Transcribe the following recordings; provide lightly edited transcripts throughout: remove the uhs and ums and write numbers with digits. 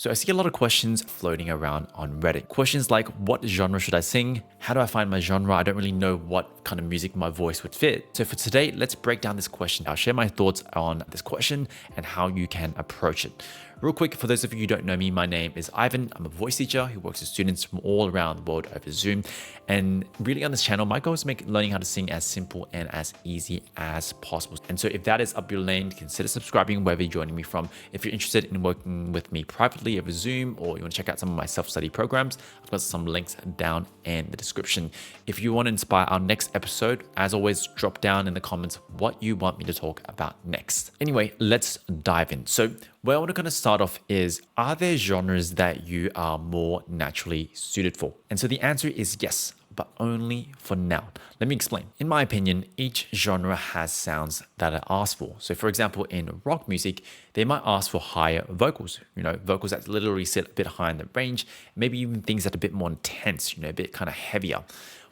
So I see a lot of questions floating around on Reddit. Questions like, what genre should I sing? How do I find my genre? I don't really know what kind of music my voice would fit. So for today, let's break down this question. I'll share my thoughts on this question and how you can approach it. Real quick, for those of you who don't know me, my name is Ivan. I'm a voice teacher who works with students from all around the world over Zoom. And really on this channel, my goal is to make learning how to sing as simple and as easy as possible. And so if that is up your lane, consider subscribing wherever you're joining me from. If you're interested in working with me privately over Zoom, or you want to check out some of my self-study programs, I've got some links down in the description. If you want to inspire our next episode, as always, drop down in the comments what you want me to talk about next. Anyway, let's dive in. So where I want to kind of start off is, are there genres that you are more naturally suited for? And so the answer is yes, but only for now. Let me explain. In my opinion, each genre has sounds that are asked for. So for example, in rock music, they might ask for higher vocals, vocals that literally sit a bit higher in the range, maybe even things that are a bit more intense, a bit kind of heavier.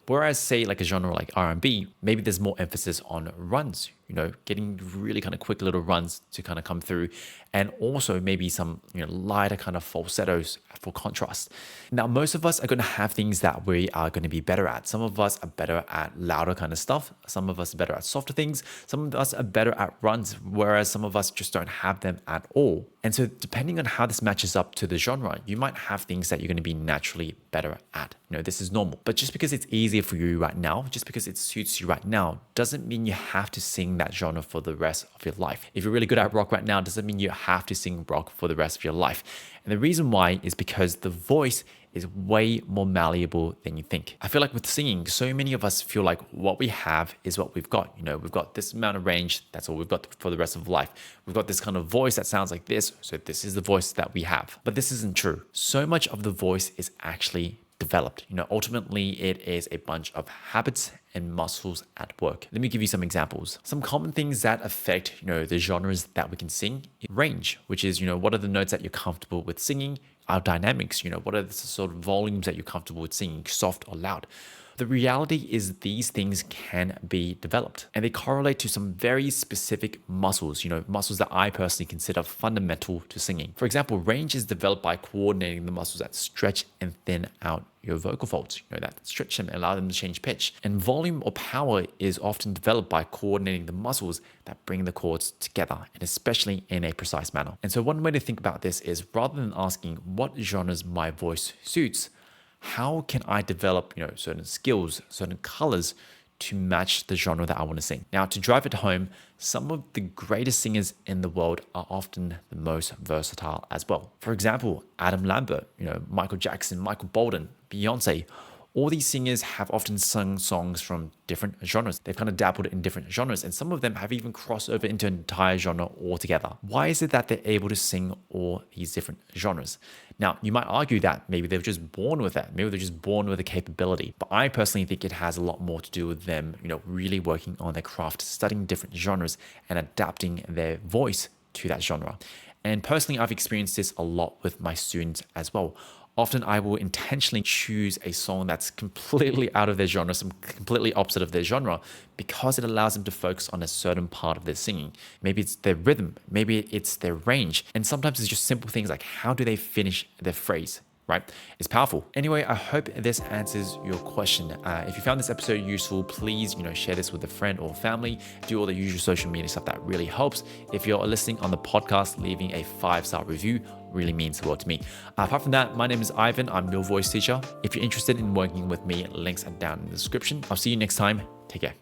Whereas say like a genre like R&B, maybe there's more emphasis on runs, getting really kind of quick little runs to kind of come through. And also maybe some, lighter kind of falsettos for contrast. Now, most of us are going to have things that we are going to be better at. Some of us are better at louder kind of stuff. Some of us are better at softer things. Some of us are better at runs, whereas some of us just don't have them at all. And so depending on how this matches up to the genre, you might have things that you're going to be naturally better at. This is normal. But just because it's easier for you right now, just because it suits you right now, doesn't mean you have to sing that genre for the rest of your life. If you're really good at rock right now, doesn't mean you have to sing rock for the rest of your life. And the reason why is because the voice is way more malleable than you think. I feel like with singing, so many of us feel like what we have is what we've got. We've got this amount of range, that's all we've got for the rest of life. We've got this kind of voice that sounds like this, so this is the voice that we have. But this isn't true. So much of the voice is actually developed. Ultimately, it is a bunch of habits and muscles at work. Let me give you some examples. Some common things that affect, the genres that we can sing. Range, which is, what are the notes that you're comfortable with singing? Our dynamics, what are the sort of volumes that you're comfortable with singing, soft or loud? The reality is these things can be developed, and they correlate to some very specific muscles, muscles that I personally consider fundamental to singing. For example, range is developed by coordinating the muscles that stretch and thin out your vocal folds, that stretch them and allow them to change pitch. And volume or power is often developed by coordinating the muscles that bring the chords together, and especially in a precise manner. And so one way to think about this is, rather than asking what genres my voice suits, how can I develop, certain skills, certain colors to match the genre that I want to sing? Now, to drive it home, some of the greatest singers in the world are often the most versatile as well. For example, Adam Lambert, Michael Jackson, Michael Bolton, Beyonce. All these singers have often sung songs from different genres. They've kind of dabbled in different genres, and some of them have even crossed over into an entire genre altogether. Why is it that they're able to sing all these different genres? Now, you might argue that maybe they're just born with that. Maybe they're just born with a capability. But I personally think it has a lot more to do with them, really working on their craft, studying different genres and adapting their voice to that genre. And personally, I've experienced this a lot with my students as well. Often I will intentionally choose a song that's completely out of their genre, some completely opposite of their genre, because it allows them to focus on a certain part of their singing. Maybe it's their rhythm, maybe it's their range. And sometimes it's just simple things like, how do they finish their phrase? Right? It's powerful. Anyway, I hope this answers your question. If you found this episode useful, please, share this with a friend or family. Do all the usual social media stuff that really helps. If you're listening on the podcast, leaving a 5-star review really means the world to me. Apart from that, my name is Ivan. I'm your voice teacher. If you're interested in working with me, links are down in the description. I'll see you next time. Take care.